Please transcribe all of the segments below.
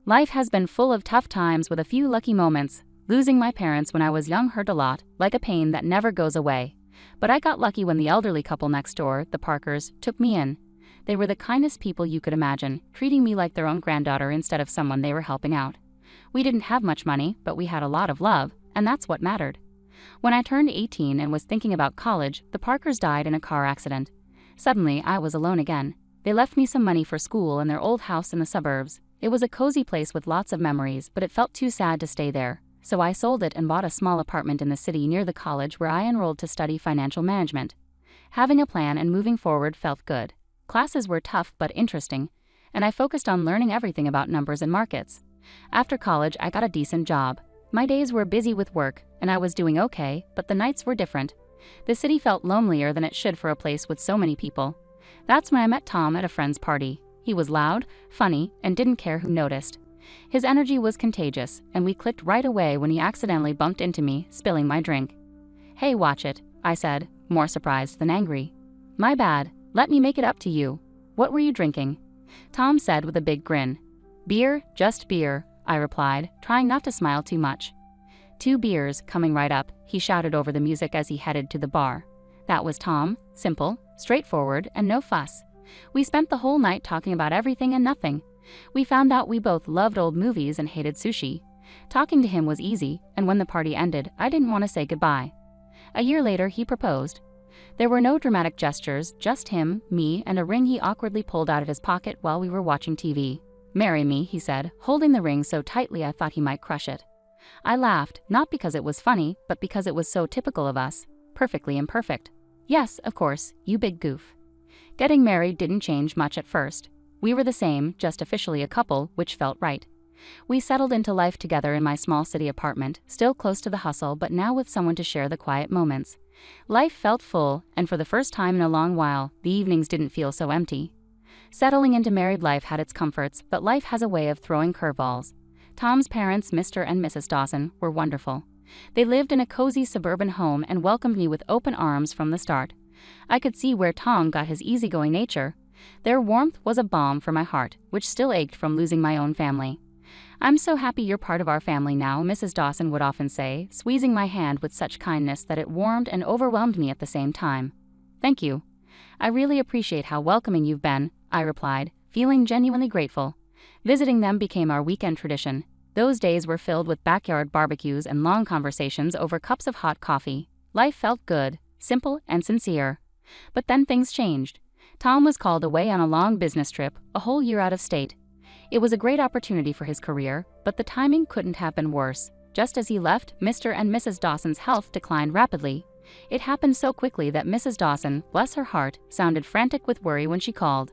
Life has been full of tough times with a few lucky moments. Losing my parents when I was young hurt a lot, like a pain that never goes away. But I got lucky when the elderly couple next door, the Parkers, took me in. They were the kindest people you could imagine, treating me like their own granddaughter instead of someone they were helping out. We didn't have much money, but we had a lot of love, and that's what mattered. When I turned 18 and was thinking about college, the Parkers died in a car accident. Suddenly, I was alone again. They left me some money for school in their old house in the suburbs. It was a cozy place with lots of memories, but it felt too sad to stay there. So I sold it and bought a small apartment in the city near the college where I enrolled to study financial management. Having a plan and moving forward felt good. Classes were tough but interesting, and I focused on learning everything about numbers and markets. After college, I got a decent job. My days were busy with work, and I was doing okay, but the nights were different. The city felt lonelier than it should for a place with so many people. That's when I met Tom at a friend's party. He was loud, funny, and didn't care who noticed. His energy was contagious, and we clicked right away when he accidentally bumped into me, spilling my drink. "Hey, watch it," I said, more surprised than angry. "My bad. Let me make it up to you. What were you drinking?" Tom said with a big grin. "Beer, just beer," I replied, trying not to smile too much. "2 beers, coming right up," he shouted over the music as he headed to the bar. That was Tom, simple, straightforward, and no fuss. We spent the whole night talking about everything and nothing. We found out we both loved old movies and hated sushi. Talking to him was easy, and when the party ended, I didn't want to say goodbye. A year later, he proposed. There were no dramatic gestures, just him, me, and a ring he awkwardly pulled out of his pocket while we were watching TV. "Marry me," he said, holding the ring so tightly I thought he might crush it. I laughed, not because it was funny, but because it was so typical of us. Perfectly imperfect. "Yes, of course, you big goof." Getting married didn't change much at first. We were the same, just officially a couple, which felt right. We settled into life together in my small city apartment, still close to the hustle but now with someone to share the quiet moments. Life felt full, and for the first time in a long while, the evenings didn't feel so empty. Settling into married life had its comforts, but life has a way of throwing curveballs. Tom's parents, Mr. and Mrs. Dawson, were wonderful. They lived in a cozy suburban home and welcomed me with open arms from the start. I could see where Tom got his easygoing nature. Their warmth was a balm for my heart, which still ached from losing my own family. "I'm so happy you're part of our family now," Mrs. Dawson would often say, squeezing my hand with such kindness that it warmed and overwhelmed me at the same time. "Thank you. I really appreciate how welcoming you've been," I replied, feeling genuinely grateful. Visiting them became our weekend tradition. Those days were filled with backyard barbecues and long conversations over cups of hot coffee. Life felt good, simple, and sincere. But then things changed. Tom was called away on a long business trip, a whole year out of state. It was a great opportunity for his career, but the timing couldn't have been worse. Just as he left, Mr. and Mrs. Dawson's health declined rapidly. It happened so quickly that Mrs. Dawson, bless her heart, sounded frantic with worry when she called.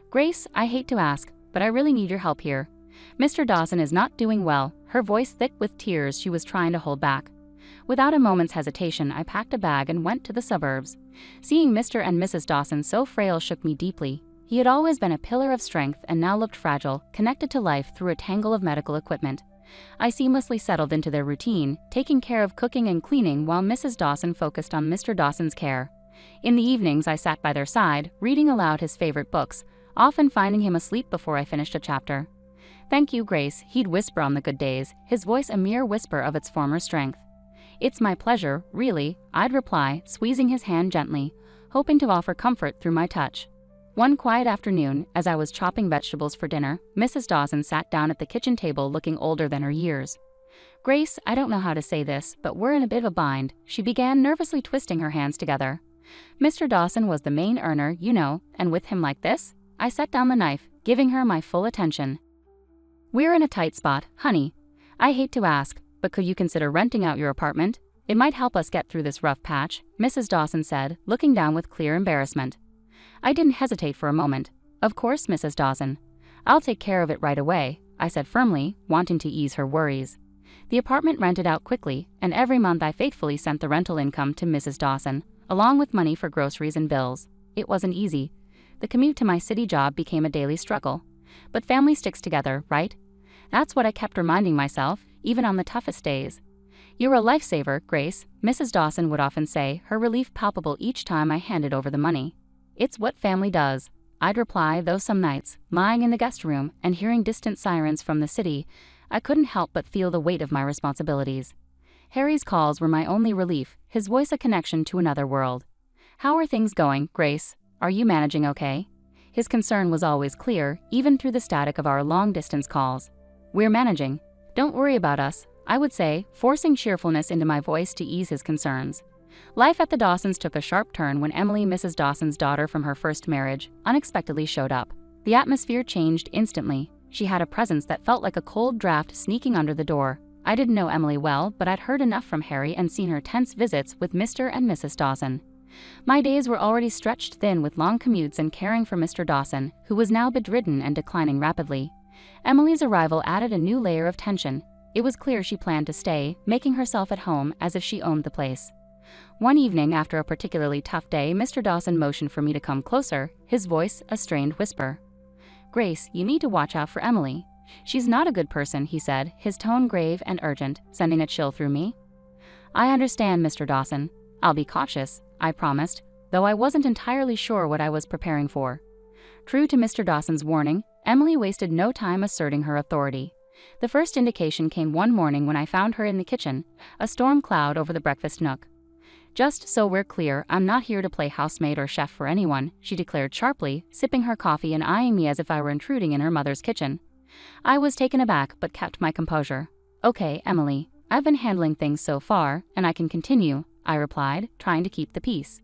"Grace, I hate to ask, but I really need your help here. Mr. Dawson is not doing well," her voice thick with tears she was trying to hold back. Without a moment's hesitation, I packed a bag and went to the suburbs. Seeing Mr. and Mrs. Dawson so frail shook me deeply. He had always been a pillar of strength and now looked fragile, connected to life through a tangle of medical equipment. I seamlessly settled into their routine, taking care of cooking and cleaning while Mrs. Dawson focused on Mr. Dawson's care. In the evenings, I sat by their side, reading aloud his favorite books, often finding him asleep before I finished a chapter. "Thank you, Grace," he'd whisper on the good days, his voice a mere whisper of its former strength. "It's my pleasure, really," I'd reply, squeezing his hand gently, hoping to offer comfort through my touch. One quiet afternoon, as I was chopping vegetables for dinner, Mrs. Dawson sat down at the kitchen table looking older than her years. "Grace, I don't know how to say this, but we're in a bit of a bind," she began, nervously twisting her hands together. "Mr. Dawson was the main earner, you know, and with him like this?" I set down the knife, giving her my full attention. "We're in a tight spot, honey. I hate to ask, but could you consider renting out your apartment? It might help us get through this rough patch," Mrs. Dawson said, looking down with clear embarrassment. I didn't hesitate for a moment. "Of course, Mrs. Dawson. I'll take care of it right away," I said firmly, wanting to ease her worries. The apartment rented out quickly, and every month I faithfully sent the rental income to Mrs. Dawson, along with money for groceries and bills. It wasn't easy. The commute to my city job became a daily struggle. But family sticks together, right? That's what I kept reminding myself, even on the toughest days. "You're a lifesaver, Grace," Mrs. Dawson would often say, her relief palpable each time I handed over the money. "It's what family does," I'd reply, though some nights, lying in the guest room and hearing distant sirens from the city, I couldn't help but feel the weight of my responsibilities. Harry's calls were my only relief, his voice a connection to another world. "How are things going, Grace? Are you managing okay?" His concern was always clear, even through the static of our long-distance calls. "We're managing. Don't worry about us," I would say, forcing cheerfulness into my voice to ease his concerns. Life at the Dawsons took a sharp turn when Emily, Mrs. Dawson's daughter from her first marriage, unexpectedly showed up. The atmosphere changed instantly. She had a presence that felt like a cold draft sneaking under the door. I didn't know Emily well, but I'd heard enough from Harry and seen her tense visits with Mr. and Mrs. Dawson. My days were already stretched thin with long commutes and caring for Mr. Dawson, who was now bedridden and declining rapidly. Emily's arrival added a new layer of tension. It was clear she planned to stay, making herself at home as if she owned the place. One evening, after a particularly tough day, Mr. Dawson motioned for me to come closer, his voice a strained whisper. "Grace, you need to watch out for Emily. She's not a good person," he said, his tone grave and urgent, sending a chill through me. "I understand, Mr. Dawson. I'll be cautious," I promised, though I wasn't entirely sure what I was preparing for. True to Mr. Dawson's warning, Emily wasted no time asserting her authority. The first indication came one morning when I found her in the kitchen, a storm cloud over the breakfast nook. "Just so we're clear, I'm not here to play housemaid or chef for anyone," she declared sharply, sipping her coffee and eyeing me as if I were intruding in her mother's kitchen. I was taken aback but kept my composure. "Okay, Emily, I've been handling things so far, and I can continue," I replied, trying to keep the peace.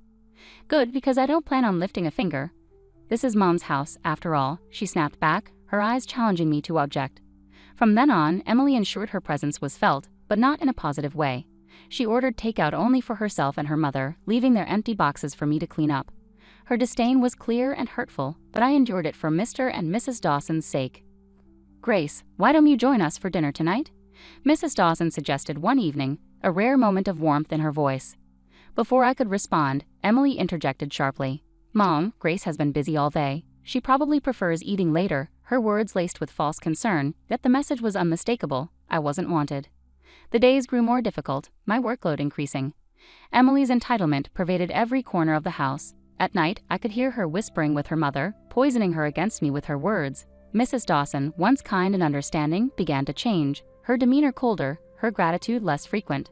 "Good, because I don't plan on lifting a finger. This is Mom's house, after all," she snapped back, her eyes challenging me to object. From then on, Emily ensured her presence was felt, but not in a positive way. She ordered takeout only for herself and her mother, leaving their empty boxes for me to clean up. Her disdain was clear and hurtful, but I endured it for Mr. and Mrs. Dawson's sake. "Grace, why don't you join us for dinner tonight?" Mrs. Dawson suggested one evening, a rare moment of warmth in her voice. Before I could respond, Emily interjected sharply. "Mom, Grace has been busy all day. She probably prefers eating later," her words laced with false concern, yet the message was unmistakable. I wasn't wanted. The days grew more difficult, my workload increasing. Emily's entitlement pervaded every corner of the house. At night, I could hear her whispering with her mother, poisoning her against me with her words. Mrs. Dawson, once kind and understanding, began to change, her demeanor colder, her gratitude less frequent.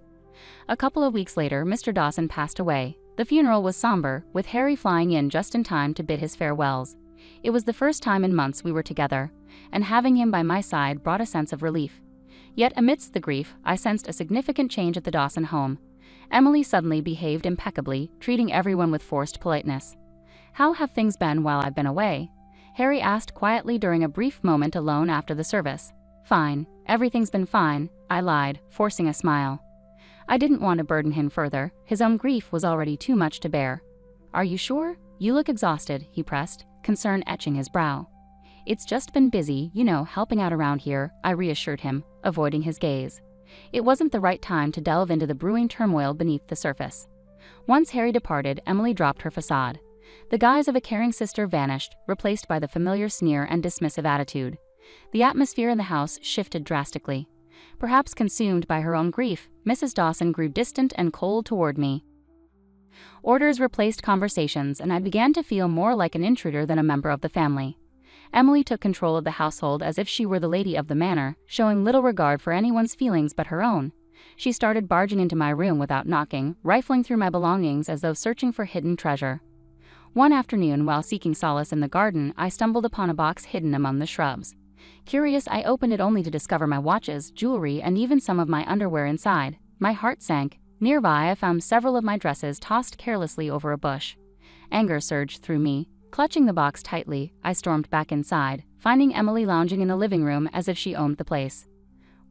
A couple of weeks later, Mr. Dawson passed away. The funeral was somber, with Harry flying in just in time to bid his farewells. It was the first time in months we were together, and having him by my side brought a sense of relief. Yet amidst the grief, I sensed a significant change at the Dawson home. Emily suddenly behaved impeccably, treating everyone with forced politeness. "How have things been while I've been away?" Harry asked quietly during a brief moment alone after the service. "Fine. Everything's been fine," I lied, forcing a smile. I didn't want to burden him further. His own grief was already too much to bear. "Are you sure? You look exhausted," he pressed, concern etching his brow. "It's just been busy, helping out around here," I reassured him, avoiding his gaze. It wasn't the right time to delve into the brewing turmoil beneath the surface. Once Harry departed, Emily dropped her facade. The guise of a caring sister vanished, replaced by the familiar sneer and dismissive attitude. The atmosphere in the house shifted drastically. Perhaps consumed by her own grief, Mrs. Dawson grew distant and cold toward me. Orders replaced conversations, and I began to feel more like an intruder than a member of the family. Emily took control of the household as if she were the lady of the manor, showing little regard for anyone's feelings but her own. She started barging into my room without knocking, rifling through my belongings as though searching for hidden treasure. One afternoon, while seeking solace in the garden, I stumbled upon a box hidden among the shrubs. Curious, I opened it only to discover my watches, jewelry, and even some of my underwear inside. My heart sank. Nearby, I found several of my dresses tossed carelessly over a bush. Anger surged through me. Clutching the box tightly, I stormed back inside, finding Emily lounging in the living room as if she owned the place.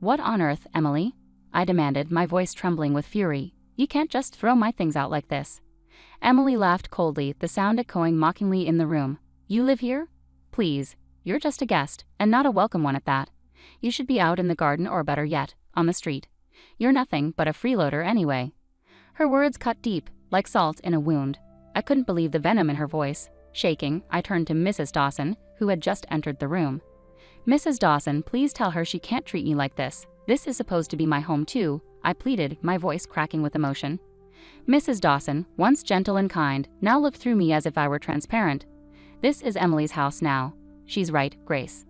"What on earth, Emily?" I demanded, my voice trembling with fury. "You can't just throw my things out like this." Emily laughed coldly, the sound echoing mockingly in the room. "You live here? Please. You're just a guest, and not a welcome one at that. You should be out in the garden or better yet, on the street. You're nothing but a freeloader anyway." Her words cut deep, like salt in a wound. I couldn't believe the venom in her voice. Shaking, I turned to Mrs. Dawson, who had just entered the room. "Mrs. Dawson, please tell her she can't treat me like this. This is supposed to be my home too," I pleaded, my voice cracking with emotion. Mrs. Dawson, once gentle and kind, now looked through me as if I were transparent. This is Emily's house now. She's right, Grace.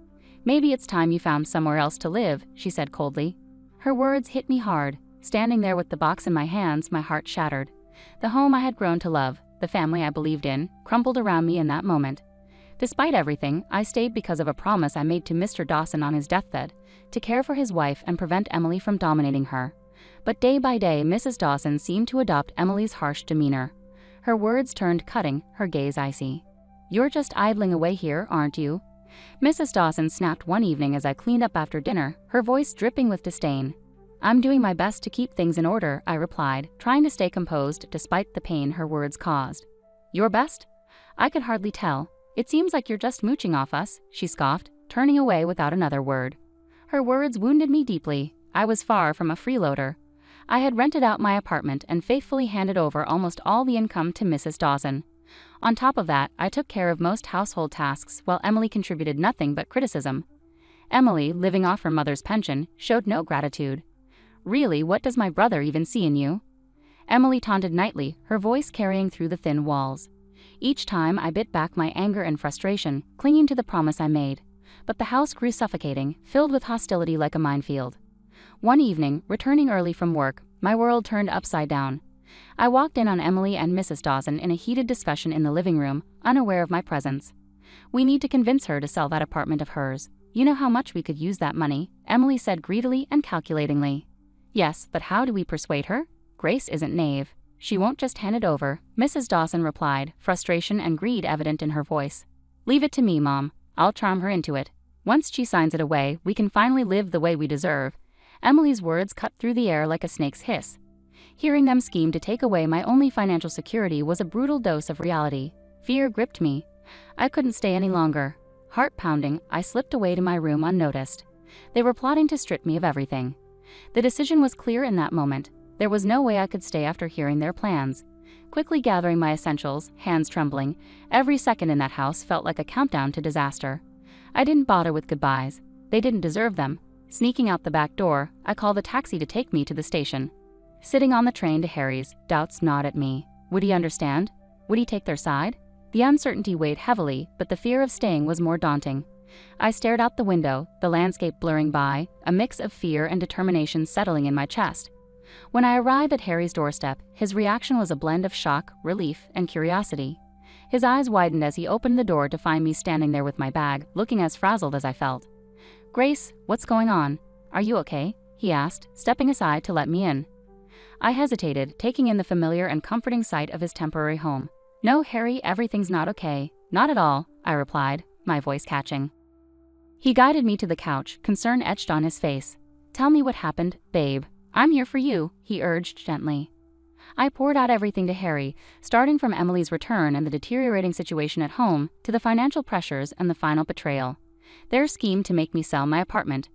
Maybe it's time you found somewhere else to live, she said coldly. Her words hit me hard. Standing there with the box in my hands, my heart shattered. The home I had grown to love, the family I believed in, crumbled around me in that moment. Despite everything, I stayed because of a promise I made to Mr. Dawson on his deathbed, to care for his wife and prevent Emily from dominating her. But day by day, Mrs. Dawson seemed to adopt Emily's harsh demeanor. Her words turned cutting, her gaze icy. "You're just idling away here, aren't you?" Mrs. Dawson snapped one evening as I cleaned up after dinner, her voice dripping with disdain. "I'm doing my best to keep things in order," I replied, trying to stay composed despite the pain her words caused. "Your best?" I could hardly tell. "It seems like you're just mooching off us," she scoffed, turning away without another word. Her words wounded me deeply. I was far from a freeloader. I had rented out my apartment and faithfully handed over almost all the income to Mrs. Dawson. On top of that, I took care of most household tasks while Emily contributed nothing but criticism. Emily, living off her mother's pension, showed no gratitude. "Really, what does my brother even see in you?" Emily taunted nightly, her voice carrying through the thin walls. Each time I bit back my anger and frustration, clinging to the promise I made. But the house grew suffocating, filled with hostility like a minefield. One evening, returning early from work, my world turned upside down. I walked in on Emily and Mrs. Dawson in a heated discussion in the living room, unaware of my presence. "We need to convince her to sell that apartment of hers. You know how much we could use that money," Emily said greedily and calculatingly. "Yes, but how do we persuade her? Grace isn't naive. She won't just hand it over," Mrs. Dawson replied, frustration and greed evident in her voice. "Leave it to me, Mom. I'll charm her into it. Once she signs it away, we can finally live the way we deserve." Emily's words cut through the air like a snake's hiss. Hearing them scheme to take away my only financial security was a brutal dose of reality. Fear gripped me. I couldn't stay any longer. Heart pounding, I slipped away to my room unnoticed. They were plotting to strip me of everything. The decision was clear in that moment. There was no way I could stay after hearing their plans. Quickly gathering my essentials, hands trembling, every second in that house felt like a countdown to disaster. I didn't bother with goodbyes. They didn't deserve them. Sneaking out the back door, I called a taxi to take me to the station. Sitting on the train to Harry's, doubts gnawed at me. Would he understand? Would he take their side? The uncertainty weighed heavily, but the fear of staying was more daunting. I stared out the window, the landscape blurring by, a mix of fear and determination settling in my chest. When I arrived at Harry's doorstep, his reaction was a blend of shock, relief, and curiosity. His eyes widened as he opened the door to find me standing there with my bag, looking as frazzled as I felt. "Grace, what's going on? Are you okay?" he asked, stepping aside to let me in. I hesitated, taking in the familiar and comforting sight of his temporary home. "No, Harry, everything's not okay. Not at all," I replied, my voice catching. He guided me to the couch, concern etched on his face. "Tell me what happened, babe. I'm here for you," he urged gently. I poured out everything to Harry, starting from Emily's return and the deteriorating situation at home to the financial pressures and the final betrayal. Their scheme to make me sell my apartment.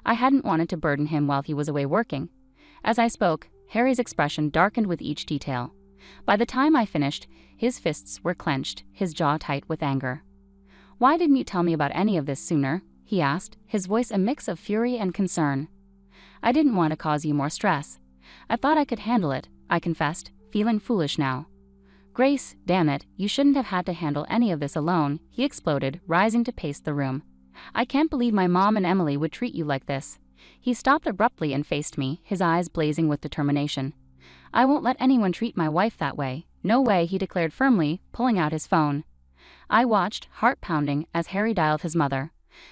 I hadn't wanted to burden him while he was away working. As I spoke, Harry's expression darkened with each detail. By the time I finished, his fists were clenched, his jaw tight with anger. "Why didn't you tell me about any of this sooner?" he asked, his voice a mix of fury and concern. "I didn't want to cause you more stress. I thought I could handle it," I confessed, feeling foolish now. "Grace, damn it, you shouldn't have had to handle any of this alone," he exploded, rising to pace the room. "I can't believe my mom and Emily would treat you like this." He stopped abruptly and faced me, his eyes blazing with determination. "I won't let anyone treat my wife that way. No way," he declared firmly, pulling out his phone. I watched, heart pounding, as Harry dialed his mother.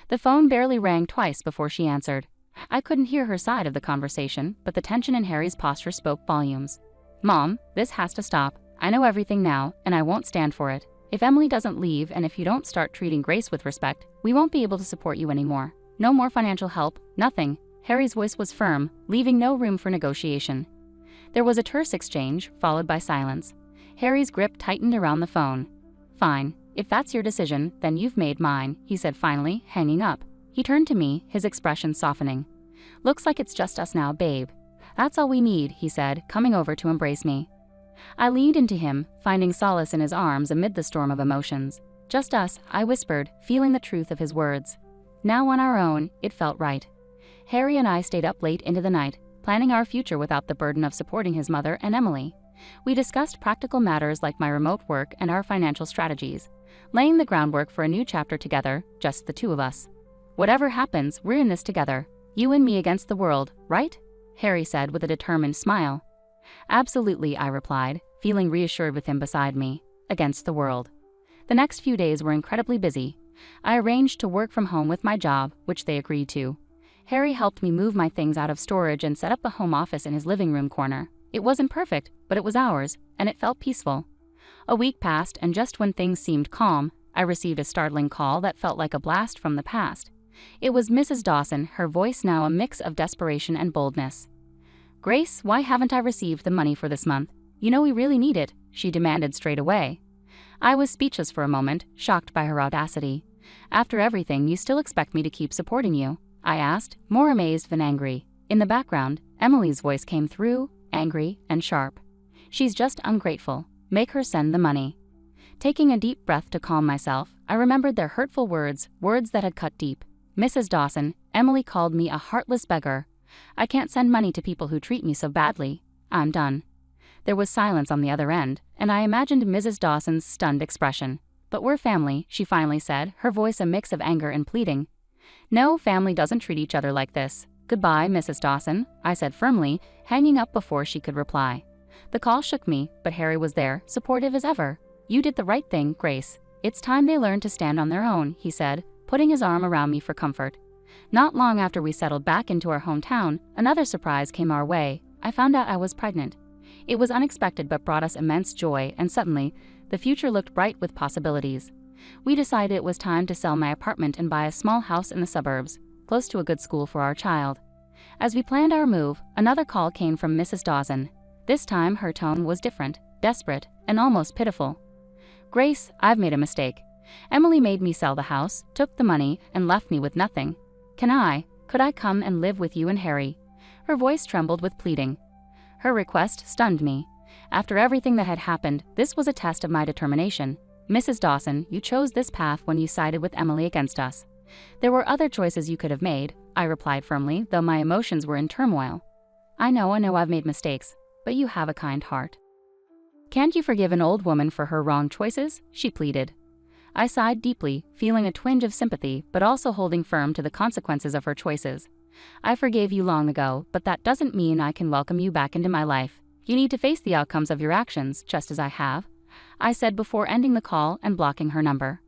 The phone barely rang twice before she answered. I couldn't hear her side of the conversation, but the tension in Harry's posture spoke volumes. "Mom, this has to stop. I know everything now, and I won't stand for it. If Emily doesn't leave and if you don't start treating Grace with respect, we won't be able to support you anymore. No more financial help, nothing." Harry's voice was firm, leaving no room for negotiation. There was a terse exchange, followed by silence. Harry's grip tightened around the phone. "Fine. If that's your decision, then you've made mine," he said finally, hanging up. He turned to me, his expression softening. "Looks like it's just us now, babe. That's all we need," he said, coming over to embrace me. I leaned into him, finding solace in his arms amid the storm of emotions. "Just us," I whispered, feeling the truth of his words. Now on our own, it felt right. Harry and I stayed up late into the night, planning our future without the burden of supporting his mother and Emily. We discussed practical matters like my remote work and our financial strategies, laying the groundwork for a new chapter together, just the two of us. "Whatever happens, we're in this together. You and me against the world, right?" Harry said with a determined smile. "Absolutely," I replied, feeling reassured with him beside me. Against the world. The next few days were incredibly busy. I arranged to work from home with my job, which they agreed to. Harry helped me move my things out of storage and set up a home office in his living room corner. It wasn't perfect, but it was ours, and it felt peaceful. A week passed, and just when things seemed calm, I received a startling call that felt like a blast from the past. It was Mrs. Dawson, her voice now a mix of desperation and boldness. "Grace, why haven't I received the money for this month? You know we really need it," she demanded straight away. I was speechless for a moment, shocked by her audacity. "After everything, you still expect me to keep supporting you?" I asked, more amazed than angry. In the background, Emily's voice came through, angry and sharp. "She's just ungrateful. Make her send the money." Taking a deep breath to calm myself, I remembered their hurtful words that had cut deep. "Mrs. Dawson, Emily called me a heartless beggar. I can't send money to people who treat me so badly. I'm done." There was silence on the other end, and I imagined Mrs. Dawson's stunned expression. "But we're family," she finally said, her voice a mix of anger and pleading. "No, family doesn't treat each other like this. Goodbye, Mrs. Dawson," I said firmly, hanging up before she could reply. The call shook me, but Harry was there, supportive as ever. "You did the right thing, Grace. It's time they learned to stand on their own," he said, putting his arm around me for comfort. Not long after we settled back into our hometown, another surprise came our way. I found out I was pregnant. It was unexpected but brought us immense joy, and suddenly, the future looked bright with possibilities. We decided it was time to sell my apartment and buy a small house in the suburbs, close to a good school for our child. As we planned our move, another call came from Mrs. Dawson. This time her tone was different, desperate, and almost pitiful. "Grace, I've made a mistake. Emily made me sell the house, took the money, and left me with nothing. Could I come and live with you and Harry?" Her voice trembled with pleading. Her request stunned me. After everything that had happened, this was a test of my determination. "Mrs. Dawson, you chose this path when you sided with Emily against us. There were other choices you could have made," I replied firmly, though my emotions were in turmoil. I know I've made mistakes, but you have a kind heart. Can't you forgive an old woman for her wrong choices?" she pleaded. I sighed deeply, feeling a twinge of sympathy, but also holding firm to the consequences of her choices. "I forgave you long ago, but that doesn't mean I can welcome you back into my life. You need to face the outcomes of your actions, just as I have," I said before ending the call and blocking her number.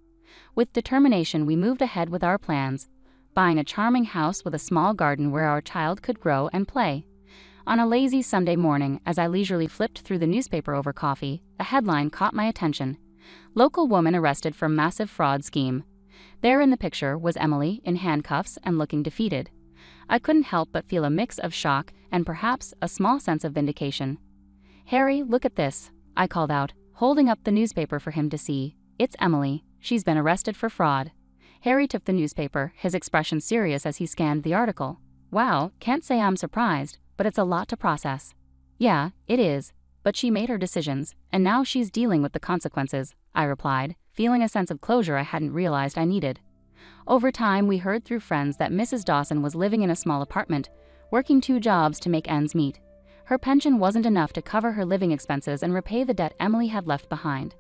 With determination, we moved ahead with our plans, buying a charming house with a small garden where our child could grow and play. On a lazy Sunday morning, as I leisurely flipped through the newspaper over coffee, a headline caught my attention. "Local woman arrested for massive fraud scheme." There in the picture was Emily, in handcuffs and looking defeated. I couldn't help but feel a mix of shock and perhaps a small sense of vindication. "Harry, look at this," I called out, holding up the newspaper for him to see. "It's Emily. She's been arrested for fraud." Harry took the newspaper, his expression serious as he scanned the article. "Wow, can't say I'm surprised, but it's a lot to process." "Yeah, it is. But she made her decisions, and now she's dealing with the consequences," I replied, feeling a sense of closure I hadn't realized I needed. Over time, we heard through friends that Mrs. Dawson was living in a small apartment, working 2 jobs to make ends meet. Her pension wasn't enough to cover her living expenses and repay the debt Emily had left behind.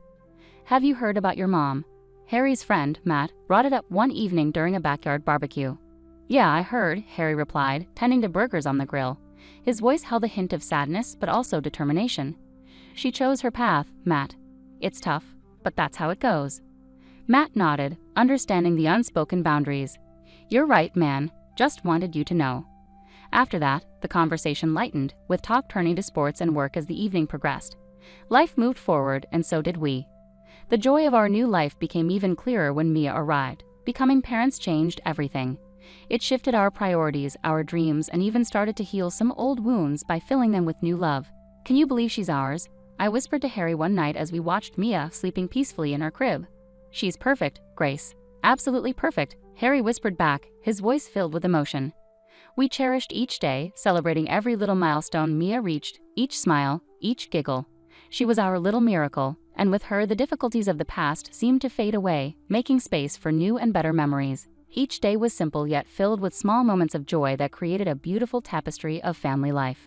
"Have you heard about your mom?" Harry's friend, Matt, brought it up one evening during a backyard barbecue. "Yeah, I heard," Harry replied, tending to burgers on the grill. His voice held a hint of sadness, but also determination. "She chose her path, Matt. It's tough, but that's how it goes." Matt nodded, understanding the unspoken boundaries. "You're right, man. Just wanted you to know." After that, the conversation lightened, with talk turning to sports and work as the evening progressed. Life moved forward, and so did we. The joy of our new life became even clearer when Mia arrived. Becoming parents changed everything. It shifted our priorities, our dreams, and even started to heal some old wounds by filling them with new love. "Can you believe she's ours?" I whispered to Harry one night as we watched Mia sleeping peacefully in her crib. "She's perfect, Grace. Absolutely perfect," Harry whispered back, his voice filled with emotion. We cherished each day, celebrating every little milestone Mia reached, each smile, each giggle. She was our little miracle, and with her the difficulties of the past seemed to fade away, making space for new and better memories. Each day was simple yet filled with small moments of joy that created a beautiful tapestry of family life.